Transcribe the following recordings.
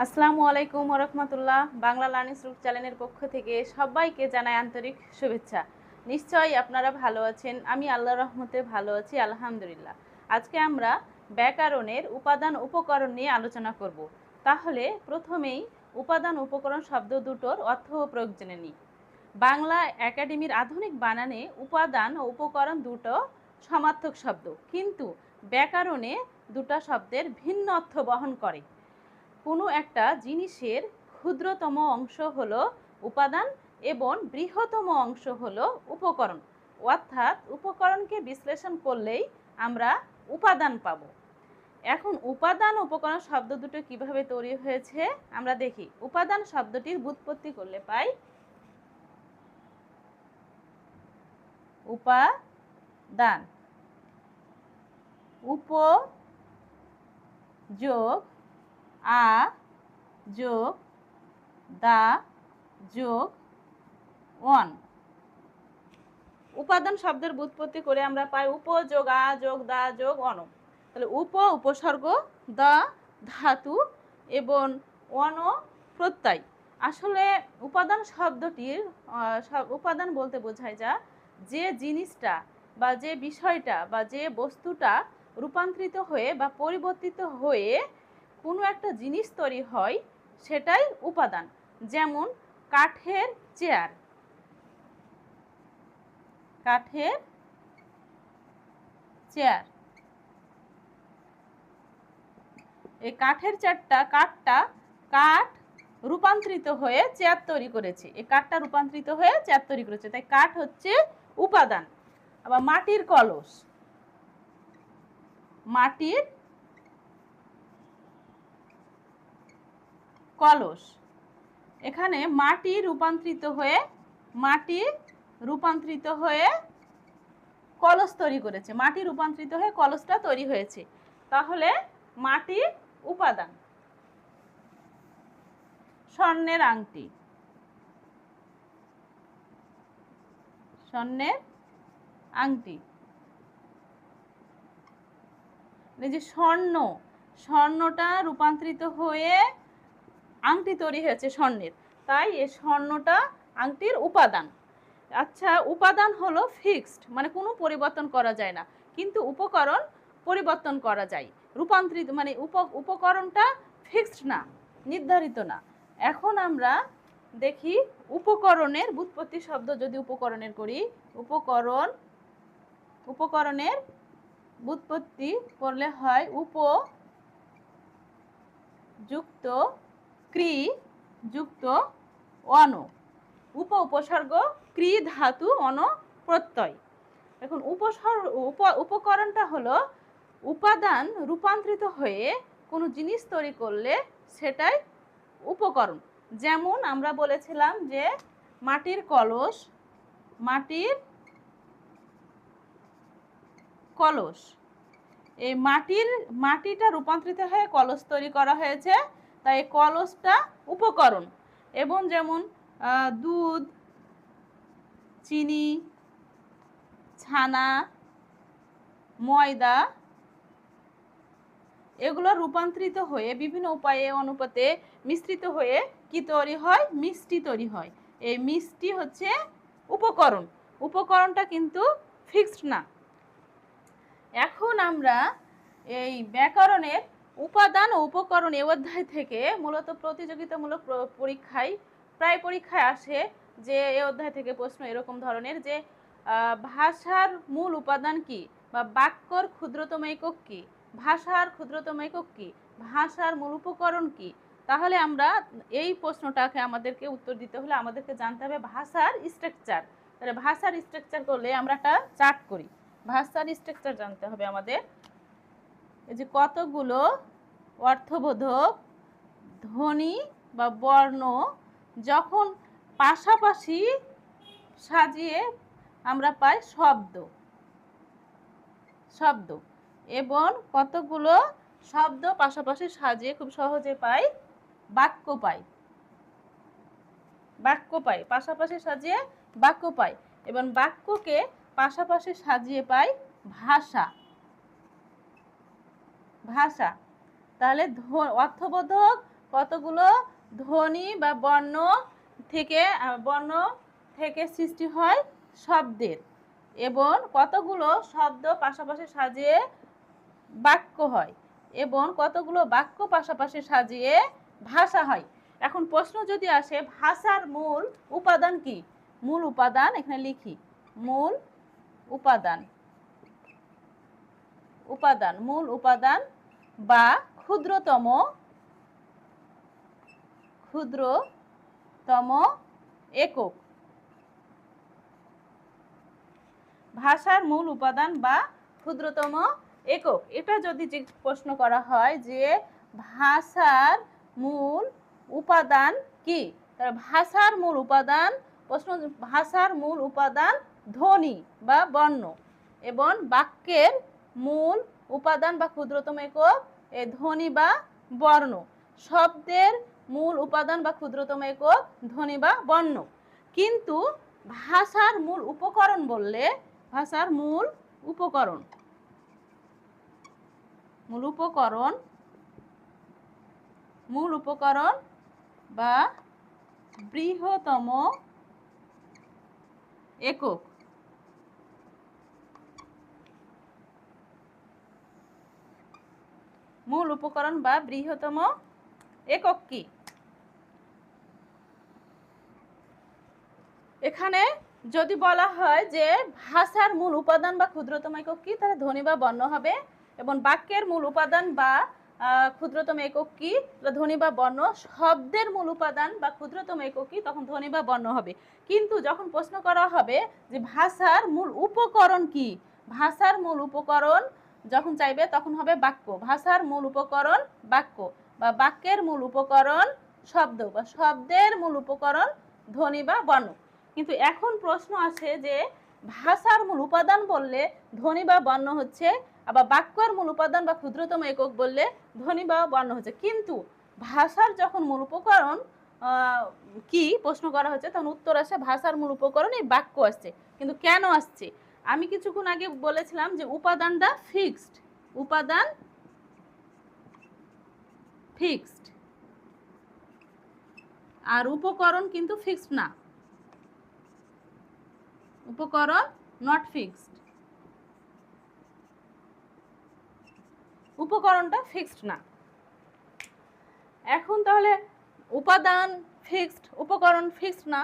আসসালামু আলাইকুম ওয়া রাহমাতুল্লাহ। বাংলা লার্নিং গ্রুপ চ্যানেলের পক্ষ থেকে সবাইকে জানাই আন্তরিক শুভেচ্ছা। নিশ্চয়ই আপনারা ভালো আছেন। আমি আল্লাহর রহমতে ভালো আছি, আলহামদুলিল্লাহ। আজকে আমরা ব্যাকরণের উপাদান উপকরণ নিয়ে আলোচনা করব। তাহলে প্রথমেই উপাদান উপকরণ শব্দ দুটোর অর্থ ও প্রয়োগ জেনে নিই। বাংলা একাডেমির আধুনিক বানানে উপাদান ও উপকরণ দুটো সমার্থক শব্দ, কিন্তু ব্যাকরণে দুটো শব্দের ভিন্ন অর্থ বহন করে। কোনো একটা জিনিসের ক্ষুদ্রতম অংশ হলো উপাদান এবং বৃহত্তম অংশ হলো উপকরণ, অর্থাৎ উপকরণকে বিশ্লেষণ করলেই আমরা উপাদান পাবো। এখন উপাদান উপকরণ শব্দ দুটো কিভাবে তৈরি হয়েছে আমরা দেখি। উপাদান শব্দটির ব্যুৎপত্তি করলে পাই উপাদান, উপ যোগ আ যোগ দা যোগ অন। উপাদান শব্দের ব্যুৎপত্তি করে আমরা পাই উপ যোগ আ যোগ দা যোগ অন। তাহলে উপ উপসর্গ, দা ধাতু এবং অন প্রত্যয়। আসলে উপাদান শব্দটির উপাদান বলতে বোঝায় যে জিনিসটা বা যে বিষয়টা বা যে বস্তুটা রূপান্তরিত হয়ে বা পরিবর্তিত হয়ে কোনো একটা জিনিস তৈরি হয় সেটাই উপাদান। যেমন কাঠের চেয়ার, কাঠের চেয়ার, এই কাঠের চেয়ারটা কাঠ রূপান্তরিত হয়ে চেয়ার তৈরি করেছে। এই কাঠটা রূপান্তরিত হয়ে চেয়ার তৈরি করেছে, তাই কাঠ হচ্ছে উপাদান। আবার মাটির কলস, মাটির কলস, এখানে মাটি রূপান্তরিত হয়ে কলস তৈরি করেছে, মাটি রূপান্তরিত হয়ে কলসটা তৈরি হয়েছে, তাহলে মাটি উপাদান। স্বর্ণের আংটি, স্বর্ণের আংটি, এই যে স্বর্ণটা রূপান্তরিত হয়ে আংটি তৈরি হয়েছে স্বর্ণের, তাই এই স্বর্ণটা আংটির উপাদান। আচ্ছা, উপাদান হলো ফিক্সড, মানে কোনো পরিবর্তন করা যায় না, কিন্তু উপকরণ পরিবর্তন করা যায়। রূপান্তরিত মানে উপকরণটা ফিক্সড না, নির্ধারিত না। এখন আমরা দেখি উপকরণের ব্যুৎপত্তি শব্দ যদি উপকরণের করি, উপকরণের ব্যুৎপত্তি করলে হয় উপ যুক্ত ক্রি যুক্ত অন। উপ উপসর্গ, ক্রি ধাতু, অন প্রত্যয়। এখন উপকরণটা হলো উপাদান রূপান্তরিত হয়ে কোনো জিনিস তৈরি করলে সেটাই উপকরণ। যেমন আমরা বলেছিলাম যে মাটির কলস, এই মাটিটা রূপান্তরিত হয়ে কলস তৈরি করা হয়েছে, তাই কলসটা উপকরণ। এবং যেমন দুধ, চিনি, ছানা, ময়দা, এগুলো রূপান্তরিত হয়ে বিভিন্ন উপায়ে অনুপাতে মিশ্রিত হয়ে কি তৈরি হয়? মিষ্টি তৈরি হয়। এই মিষ্টি হচ্ছে উপকরণ। উপকরণটা কিন্তু ফিক্সড না। এখন আমরা এই ব্যাকরণের উপাদান ও উপকরণ এই অধ্যায় থেকে মূলত প্রতিযোগিতামূলক পরীক্ষায় আসে যে এই অধ্যায় থেকে প্রশ্ন এরকম ধরনের যে ভাষার মূল উপাদান কি, বা বাক্যর ক্ষুদ্রতম একক কি, ভাষার ক্ষুদ্রতম একক কি, ভাষার মূল উপকরণ কি। তাহলে আমরা এই প্রশ্নটাকে আমাদেরকে উত্তর দিতে হলে আমাদেরকে জানতে হবে ভাষার স্ট্রাকচার। তাহলে ভাষার স্ট্রাকচার করলে আমরা একটা চার্ট করি। ভাষার স্ট্রাকচার জানতে হবে আমাদের। এই যে কতগুলো অর্থবোধক ধ্বনি বা বর্ণ যখন পাশাপাশি সাজিয়ে আমরা পাই শব্দ, এবং কতগুলো শব্দ পাশাপাশি সাজিয়ে খুব সহজে পাই বাক্য পাই, পাশাপাশি সাজিয়ে বাক্য পাই, এবং বাক্যকে পাশাপাশি সাজিয়ে পাই ভাষা। তাহলে অর্থবোধক কতগুলো ধ্বনি বা বর্ণ থেকে সৃষ্টি হয় শব্দের, এবং কতগুলো শব্দ পাশাপাশি সাজিয়ে বাক্য হয়, এবং কতগুলো বাক্য পাশাপাশি সাজিয়ে ভাষা হয়। এখন প্রশ্ন যদি আসে ভাষার মূল উপাদান কি, মূল উপাদান এখানে লিখি, মূল উপাদান, মূল উপাদান বা ক্ষুদ্রতম একক। ভাষার মূল উপাদান বা ক্ষুদ্রতম একক, এটা যদি প্রশ্ন করা হয় যে ভাষার মূল উপাদান কি, তাহলে ভাষার মূল উপাদান, ভাষার মূল উপাদান ধ্বনি বা বর্ণ, এবং বাক্যের মূল উপাদান বা ক্ষুদ্রতম একক এই ধ্বনি বা বর্ণ, শব্দের মূল উপাদান বা ক্ষুদ্রতম একক ধ্বনি বা বর্ণ। কিন্তু ভাষার মূল উপকরণ বললে, ভাষার মূল উপকরণ বা বৃহত্তম একক, মূল উপকরণ বা বৃহত্তম একক কি? এখানে যদি বলা হয় যে ভাষার মূল উপাদান বা ক্ষুদ্রতম একক কি, তাহলে ধ্বনি বা বর্ণ হবে, এবং বাক্যের মূল উপাদান বা ক্ষুদ্রতম একক কি, ধ্বনি বা বর্ণ, শব্দের মূল উপাদান বা ক্ষুদ্রতম একক কি, তখন ধ্বনি বা বর্ণ হবে। কিন্তু যখন প্রশ্ন করা হবে যে ভাষার মূল উপকরণ কি, ভাষার মূল উপকরণ যখন চাইবে তখন হবে বাক্য, ভাষার মূল উপকরণ বাক্য, বা বাক্যের মূল উপকরণ শব্দ, বা শব্দের মূল উপকরণ ধ্বনি বা বর্ণ। কিন্তু এখন প্রশ্ন আসে যে ভাষার মূল উপাদান বললে ধ্বনি বা বর্ণ হচ্ছে, আবার বাক্যের মূল উপাদান বা ক্ষুদ্রতম একক বললে ধ্বনি বা বর্ণ হচ্ছে। কিন্তু ভাষার যখন মূল উপকরণ কি প্রশ্ন করা হচ্ছে, তখন উত্তর আসে ভাষার মূল উপকরণ এই বাক্য আসছে। কিন্তু কেন আসছে? আমি কিছুক্ষণ আগে বলেছিলাম যে উপাদানটা ফিক্সড, উপাদান ফিক্সড, আর উপকরণ কিন্তু ফিক্সড না, উপকরণ নট ফিক্সড, উপকরণটা ফিক্সড না। এখন তাহলে উপাদান ফিক্সড, উপকরণ ফিক্সড না,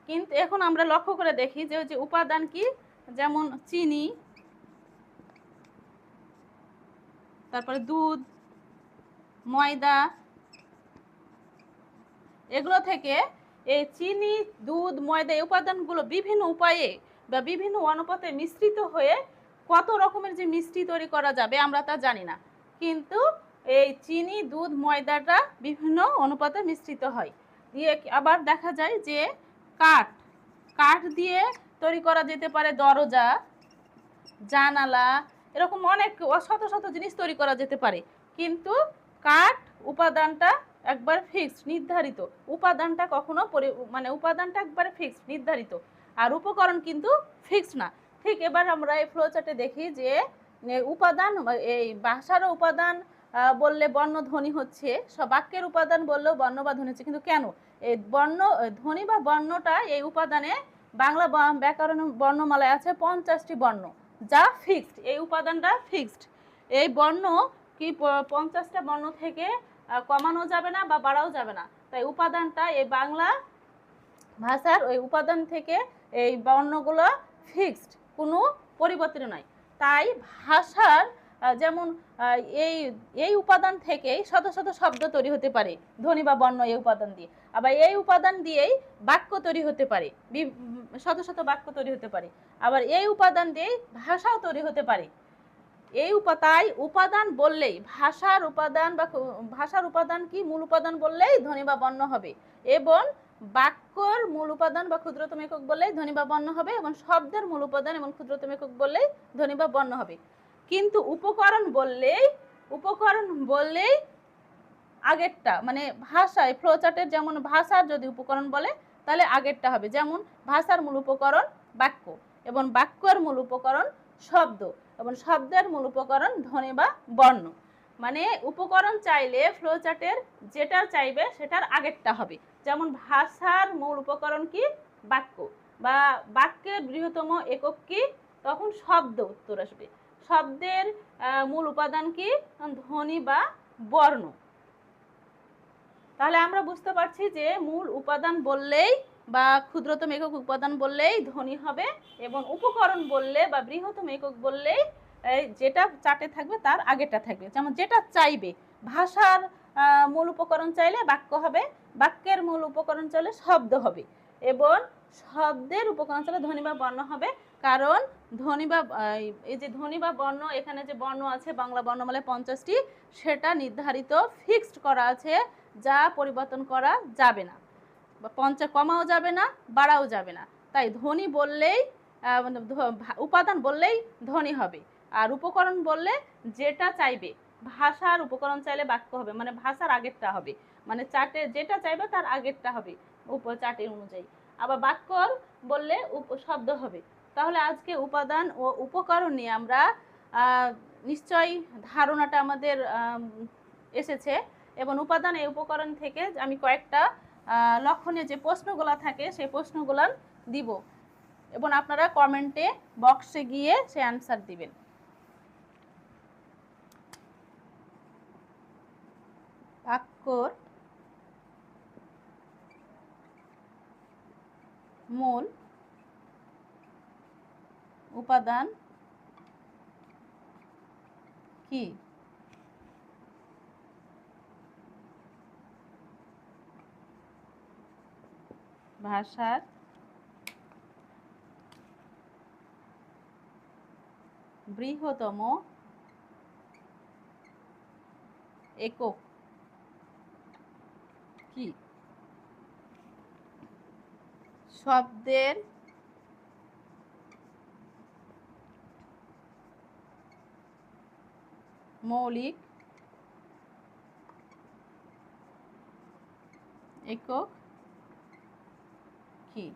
কিন্তু এখন আমরা লক্ষ্য করে দেখি যে উপাদান কি, যেমন চিনি, তারপরে দুধ, ময়দা, এগুলো থেকে এই চিনি, দুধ, ময়দা এই উপাদানগুলো বিভিন্ন উপায়ে বা বিভিন্ন অনুপাতে মিশ্রিত হয়ে কত রকমের যে মিষ্টি তৈরি করা যাবে আমরা তা জানি না, কিন্তু এই চিনি, দুধ, ময়দাটা বিভিন্ন অনুপাতে মিশ্রিত হয়। দিয়ে আবার দেখা যায় যে কাঠ দিয়ে তৈরি করা যেতে পারে দরজা, জানালা, এরকম অনেক শত শত জিনিস তৈরি করা যেতে পারে, কিন্তু কাঠ উপাদানটা একবার ফিক্সড, নির্ধারিত, উপাদানটা কখনো উপাদানটা একবারে ফিক্সড, নির্ধারিত, আর উপকরণ কিন্তু ফিক্সড না। ঠিক এবার আমরা এই ফ্লোচার্টে দেখি যে উপাদান, এই ভাষার উপাদান বললে বর্ণ ধ্বনি হচ্ছে, সব বাক্যের উপাদান বললেও বর্ণ বা ধ্বনি হচ্ছে, কিন্তু কেন এই বর্ণ, ধ্বনি বা বর্ণটা এই উপাদানে বাংলা ব্যাকরণ বর্ণমালায় আছে 50টি বর্ণ, যা ফিক্সড, এই উপাদানটা ফিক্সড। এই বর্ণ কি 50টা বর্ণ থেকে কমানো যাবে না বা বাড়াও যাবে না, তাই উপাদানটা এই বাংলা ভাষার ওই উপাদান থেকে এই বর্ণগুলো ফিক্সড, কোনো পরিবর্তন নয়। তাই ভাষার যেমন এই উপাদান থেকেই শত শত শব্দ তৈরি হতে পারে, ধ্বনি বা বর্ণ এই উপাদান দিয়ে, আবার এই উপাদান দিয়েই বাক্য তৈরি হতে পারে, শত শত বাক্য তৈরি হতে পারে, আবার এই উপাদান দিয়েই ভাষাও তৈরি হতে পারে। তাই উপাদান বললেই ভাষার উপাদান কি, মূল উপাদান বললেই ধ্বনি বা বর্ণ হবে, এবং বাক্যর মূল উপাদান বা ক্ষুদ্রতম একক বললেই ধ্বনি বা বর্ণ হবে, এবং শব্দের মূল উপাদান এবং ক্ষুদ্রতম একক বললেই ধ্বনি বা বর্ণ হবে। কিন্তু উপকরণ বললেই আগেরটা, মানে ভাষায় ফ্লোচার্টের যেমন ভাষার যদি উপকরণ বলে তাহলে আগেরটা হবে, যেমন ভাষার মূল উপকরণ বাক্য, এবং বাক্যের মূল উপকরণ শব্দ, এবং শব্দের মূল উপকরণ ধ্বনি বা বর্ণ। মানে উপকরণ চাইলে ফ্লোচার্টের যেটা চাইবে সেটার আগেরটা হবে। যেমন ভাষার মূল উপকরণ কি? বাক্য। বা বাক্যের বৃহত্তম একক কি? তখন শব্দ উত্তর আসবে। শব্দের মূল উপাদান কি? ধ্বনি বা বর্ণ। তাহলে আমরা বুঝতে পারছি যে মূল উপাদান বললেই বা ক্ষুদ্রতম একক উপাদান বললেই ধ্বনি হবে, এবং উপকরণ বললে বা বৃহত্তম একক বললেই যেটা চার্টে থাকবে তার আগেরটা থাকবে। যেমন যেটা চাইবে, ভাষার মূল উপকরণ চাইলে বাক্য হবে, বাক্যের মূল উপকরণ চাইলে শব্দ হবে, এবং শব্দের উপকরণ চাইলে ধ্বনি বা বর্ণ হবে। কারণ ধ্বনি বা এই যে ধ্বনি বা বর্ণ, এখানে যে বর্ণ আছে বাংলা বর্ণমালায় 50টি, সেটা নির্ধারিত ফিক্সড করা আছে, যা পরিবর্তন করা যাবে না, বা কমাও যাবে না, বাড়াও যাবে না। তাই ধ্বনি বললেই উপাদান বললেই ধ্বনি হবে, আর উপকরণ বললে যেটা চাইবে, ভাষার উপকরণ চাইলে বাক্য হবে, মানে ভাষার আগেরটা হবে, মানে চার্টে যেটা চাইবে তার আগেরটা হবে চার্টের অনুযায়ী। আবার বাক্যর বললে শব্দ হবে। তাহলে আজকে উপাদান ও উপকরণ নিয়ে আমরা নিশ্চয়ই ধারণাটা আমাদের এসেছে, এবং উপাদান এই উপকরণ থেকে আমি কয়েকটা লক্ষণীয় যে প্রশ্নগুলো থাকে সেই প্রশ্নগুলো দিব, এবং আপনারা কমেন্টে বক্সে গিয়ে সে অ্যান্সার দিবেন। বাক্যর মূল উপাদান কি? ভাষার বৃহত্তম একক কি? শব্দের মৌলিক একক কি?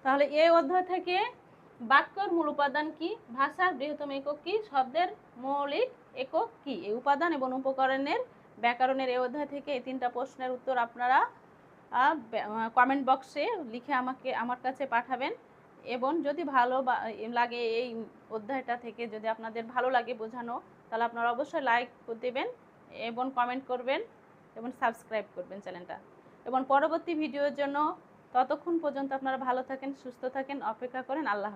তাহলে এই অধ্যায় থেকে বাক্যের মূল উপাদান কি, ভাষার বৃহত্তম একক কি, শব্দের মৌলিক একক কি, এই উপাদান এবং উপকরণের ব্যাকরণের এই অধ্যায় থেকে এই 3টা প্রশ্নের উত্তর আপনারা কমেন্ট বক্সে লিখে আমার কাছে পাঠাবেন। এবং যদি ভালো লাগে এই অধ্যায়টা থেকে, যদি আপনাদের ভালো লাগে বোঝানো, তাহলে আপনারা অবশ্যই লাইক দেবেন এবং কমেন্ট করবেন এবং সাবস্ক্রাইব করবেন চ্যানেলটা। এবং পরবর্তী ভিডিওর জন্য ততক্ষণ পর্যন্ত আপনারা ভালো থাকেন, সুস্থ থাকেন, অপেক্ষা করেন। আল্লাহ।